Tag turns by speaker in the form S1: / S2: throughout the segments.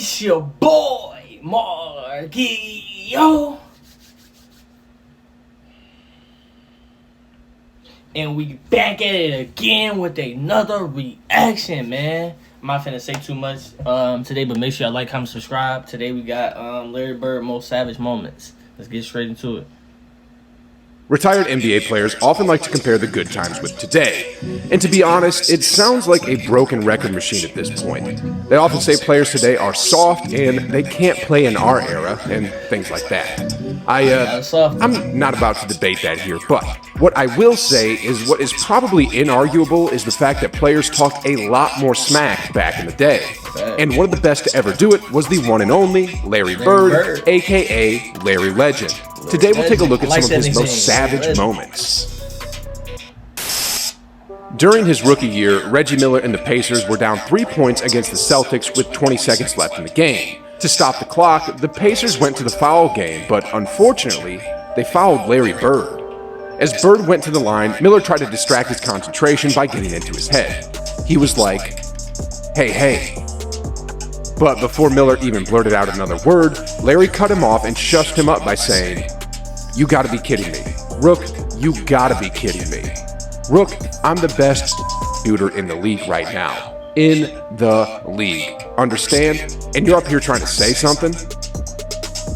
S1: It's your boy, Marky, yo. And we back at it again with another reaction, man. I'm not finna say too much today, but make sure y'all like, comment, subscribe. Today we got Larry Bird Most Savage Moments. Let's get straight into it.
S2: Retired NBA players often like to compare the good times with today. And to be honest, it sounds like a broken record machine at this point. They often say players today are soft and they can't play in our era and things like that. I'm not about to debate that here, but what I will say is what is probably inarguable is the fact that players talked a lot more smack back in the day. And one of the best to ever do it was the one and only Larry Bird, aka Larry Legend. Today we'll take a look at some of his most savage moments. During his rookie year, Reggie Miller and the Pacers were down 3 points against the Celtics with 20 seconds left in the game. To stop the clock, the Pacers went to the foul game, but unfortunately, they fouled Larry Bird. As Bird went to the line, Miller tried to distract his concentration by getting into his head. He was like, hey. But before Miller even blurted out another word, Larry cut him off and shushed him up by saying, "You gotta be kidding me. Rook, you gotta be kidding me. Rook, I'm the best shooter in the league right now. In the league. Understand? And you're up here trying to say something?"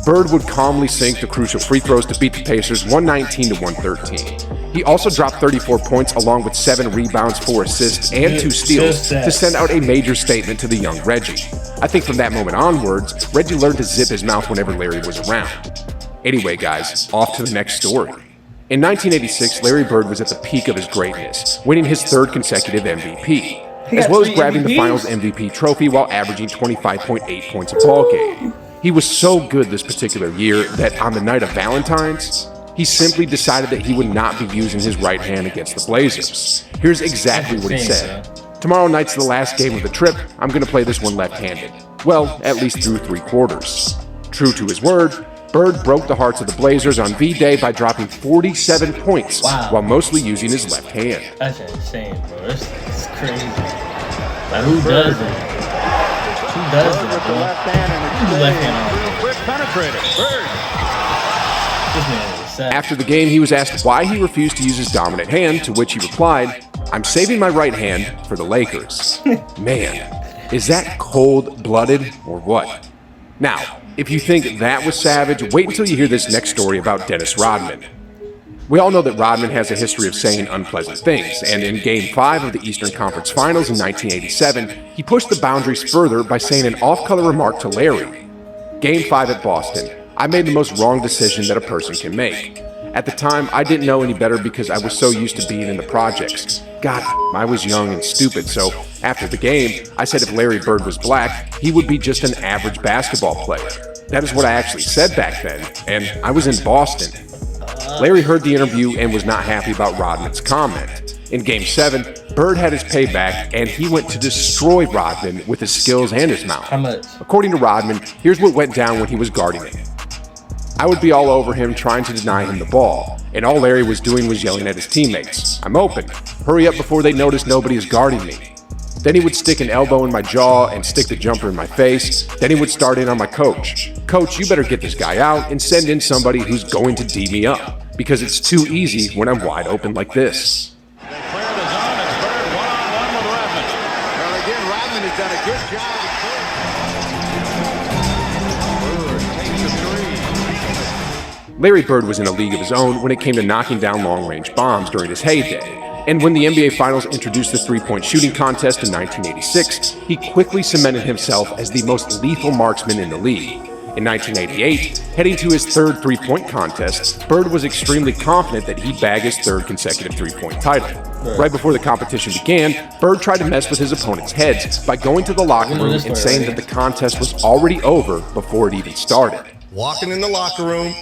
S2: Bird would calmly sink the crucial free throws to beat the Pacers 119 to 113. He also dropped 34 points along with 7 rebounds, 4 assists, and 2 steals to send out a major statement to the young Reggie. I think from that moment onwards, Reggie learned to zip his mouth whenever Larry was around. Anyway, guys, off to the next story. In 1986, Larry Bird was at the peak of his greatness, winning his 3rd consecutive MVP, as well as grabbing the Finals MVP trophy while averaging 25.8 points a ball game. He was so good this particular year that on the night of Valentine's, he simply decided that he would not be using his right hand against the Blazers. Here's exactly what he said. "Tomorrow night's the last game of the trip. I'm going to play this one left-handed. Well, at least through 3 quarters. True to his word, Bird broke the hearts of the Blazers on V-Day by dropping 47 points while mostly using his left hand.
S1: That's insane, bro. This is crazy. Like, who does it? Who does it, bro? Who's the left hand on? Quick penetrator. Bird. This man is sad.
S2: After the game, he was asked why he refused to use his dominant hand, to which he replied, "I'm saving my right hand for the Lakers." Man, is that cold-blooded or what? Now, if you think that was savage, wait until you hear this next story about Dennis Rodman. We all know that Rodman has a history of saying unpleasant things, and in Game 5 of the Eastern Conference Finals in 1987, he pushed the boundaries further by saying an off-color remark to Larry. Game 5 at Boston. "I made the most wrong decision that a person can make. At the time, I didn't know any better because I was so used to being in the projects. God, I was young and stupid, so after the game, I said if Larry Bird was black, he would be just an average basketball player. That is what I actually said back then, and I was in Boston." Larry heard the interview and was not happy about Rodman's comment. In Game 7, Bird had his payback, and he went to destroy Rodman with his skills and his mouth.
S1: How much?
S2: According to Rodman, here's what went down when he was guarding him. "I would be all over him trying to deny him the ball, and all Larry was doing was yelling at his teammates, 'I'm open. Hurry up before they notice nobody is guarding me.' Then he would stick an elbow in my jaw and stick the jumper in my face. Then he would start in on my coach. 'Coach, you better get this guy out and send in somebody who's going to D me up, because it's too easy when I'm wide open like this.'"
S3: They clear the zone. It's Bird one-on-one with Rodman. Well, again, Rodman has done a good job of
S2: Larry Bird was in a league of his own when it came to knocking down long-range bombs during his heyday. And when the NBA Finals introduced the three-point shooting contest in 1986, he quickly cemented himself as the most lethal marksman in the league. In 1988, heading to his 3rd three-point contest, Bird was extremely confident that he'd bag his 3rd consecutive three-point title. Right before the competition began, Bird tried to mess with his opponent's heads by going to the locker room and saying that the contest was already over before it even started.
S4: Walking in the locker room,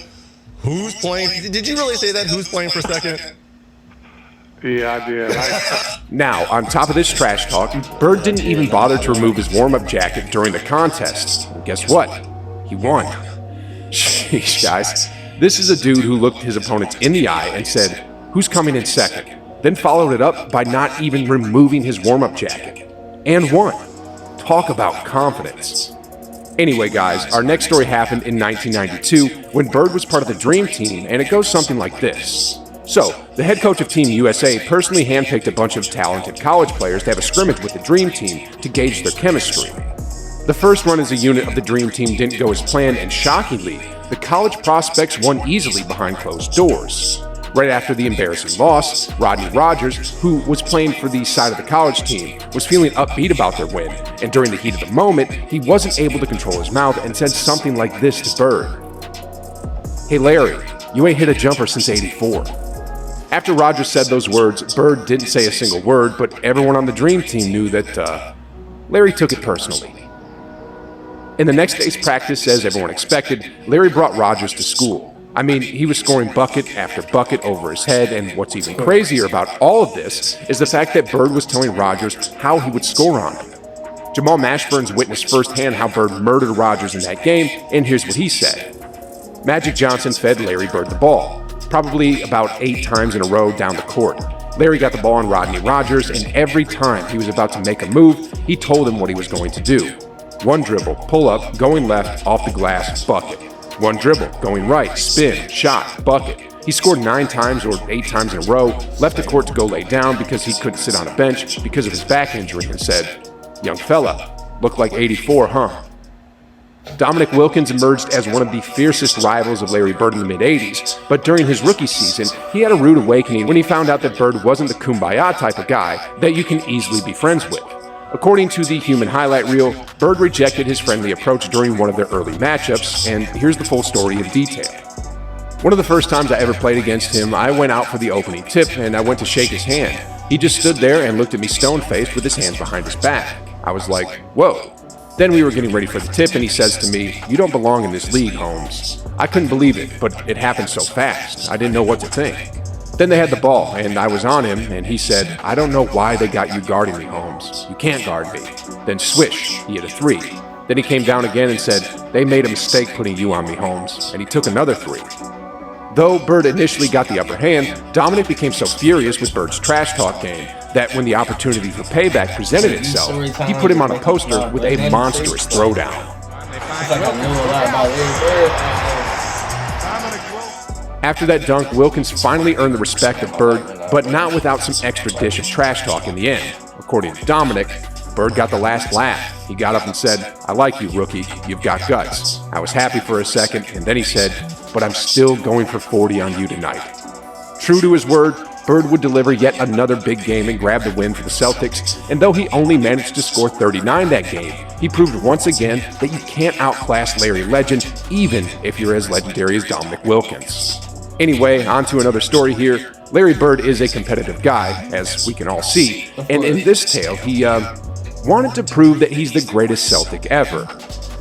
S4: who's playing? Did you really say that? Who's playing for second?
S5: Yeah, I did.
S2: Now, on top of this trash talk, Bird didn't even bother to remove his warm-up jacket during the contest. And guess what? He won. Sheesh, guys. This is a dude who looked his opponents in the eye and said, "Who's coming in second?" Then followed it up by not even removing his warm-up jacket. And won. Talk about confidence. Anyway, guys, our next story happened in 1992 when Bird was part of the Dream Team, and it goes something like this. So, the head coach of Team USA personally handpicked a bunch of talented college players to have a scrimmage with the Dream Team to gauge their chemistry. The first run as a unit of the Dream Team didn't go as planned, and shockingly, the college prospects won easily behind closed doors. Right after the embarrassing loss, Rodney Rogers, who was playing for the side of the college team, was feeling upbeat about their win, and during the heat of the moment, he wasn't able to control his mouth and said something like this to Bird. "Hey Larry, you ain't hit a jumper since '84. After Rogers said those words, Bird didn't say a single word, but everyone on the Dream Team knew that Larry took it personally. In the next day's practice, as everyone expected, Larry brought Rogers to school. I mean, he was scoring bucket after bucket over his head, and what's even crazier about all of this is the fact that Bird was telling Rogers how he would score on him. Jamal Mashburn's witnessed firsthand how Bird murdered Rogers in that game, and here's what he said. Magic Johnson fed Larry Bird the ball, probably about 8 times in a row down the court. Larry got the ball on Rodney Rogers, and every time he was about to make a move, he told him what he was going to do. One dribble, pull up, going left, off the glass, bucket. One dribble, going right, spin, shot, bucket. He scored 9 times or 8 times in a row, left the court to go lay down because he couldn't sit on a bench because of his back injury, and said, "Young fella, look like '84, huh?" Dominique Wilkins emerged as one of the fiercest rivals of Larry Bird in the mid-'80s, but during his rookie season, he had a rude awakening when he found out that Bird wasn't the kumbaya type of guy that you can easily be friends with. According to the Human highlight reel, Bird rejected his friendly approach during one of their early matchups, and here's the full story in detail. One of the first times I ever played against him, I went out for the opening tip, and I went to shake his hand. He just stood there and looked at me stone-faced with his hands behind his back. I was like, whoa. Then we were getting ready for the tip, and he says to me, "You don't belong in this league, Holmes." I couldn't believe it, but it happened so fast. I didn't know what to think. Then they had the ball, and I was on him, and he said, "I don't know why they got you guarding me, Holmes. You can't guard me." Then swish, he hit a 3. Then he came down again and said, "They made a mistake putting you on me, Holmes," and he took another 3. Though Bird initially got the upper hand, Dominic became so furious with Bird's trash talk game that when the opportunity for payback presented itself, he put him on a poster with a monstrous throwdown. After that dunk, Wilkins finally earned the respect of Bird, but not without some extra dish of trash talk in the end. According to Dominic, Bird got the last laugh. He got up and said, "I like you, rookie. You've got guts." I was happy for a second, and then he said, "But I'm still going for 40 on you tonight." True to his word, Bird would deliver yet another big game and grab the win for the Celtics, and though he only managed to score 39 that game, he proved once again that you can't outclass Larry Legend, even if you're as legendary as Dominique Wilkins. Anyway, on to another story here. Larry Bird is a competitive guy, as we can all see, and in this tale, he wanted to prove that he's the greatest Celtic ever.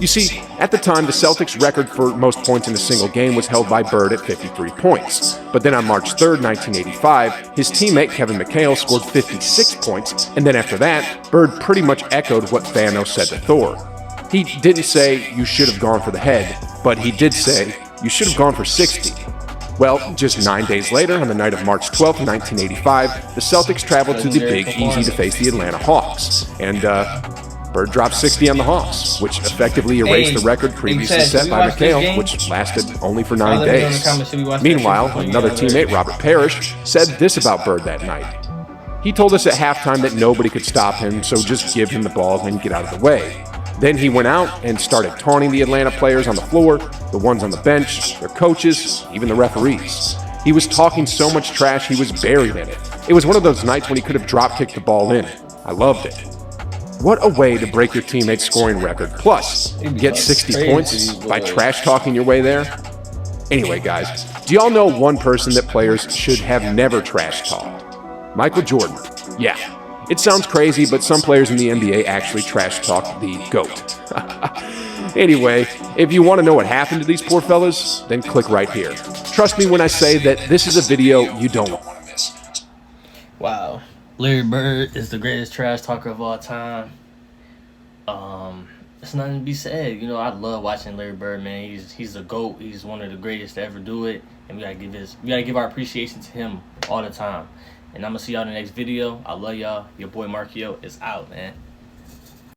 S2: You see, at the time, the Celtics' record for most points in a single game was held by Bird at 53 points. But then on March 3rd, 1985, his teammate Kevin McHale scored 56 points, and then after that, Bird pretty much echoed what Thanos said to Thor. He didn't say, "You should have gone for the head," but he did say, "You should have gone for 60. Well, just 9 days later, on the night of March 12th, 1985, the Celtics traveled to the Big Easy to face the Atlanta Hawks, and Bird dropped 60 on the Hawks, which effectively erased the record previously set by McHale, which lasted only for 9 days. Meanwhile, another teammate, Robert Parrish, said this about Bird that night. He told us at halftime that nobody could stop him, so just give him the ball and get out of the way. Then he went out and started taunting the Atlanta players on the floor, the ones on the bench, their coaches, even the referees. He was talking so much trash he was buried in it. It was one of those nights when he could have drop-kicked the ball in. I loved it. What a way to break your teammate's scoring record, plus get 60 points by trash-talking your way there. Anyway, guys, do y'all know one person that players should have never trash-talked? Michael Jordan. Yeah. It sounds crazy, but some players in the NBA actually trash-talk the GOAT. Anyway, if you want to know what happened to these poor fellas, then click right here. Trust me when I say that this is a video you don't want to miss.
S1: Wow. Larry Bird is the greatest trash talker of all time. There's nothing to be said. You know, I love watching Larry Bird, man. He's the GOAT. He's one of the greatest to ever do it. And we gotta give our appreciation to him all the time. And I'm gonna see y'all in the next video. I love y'all. Your boy Markio is out, man.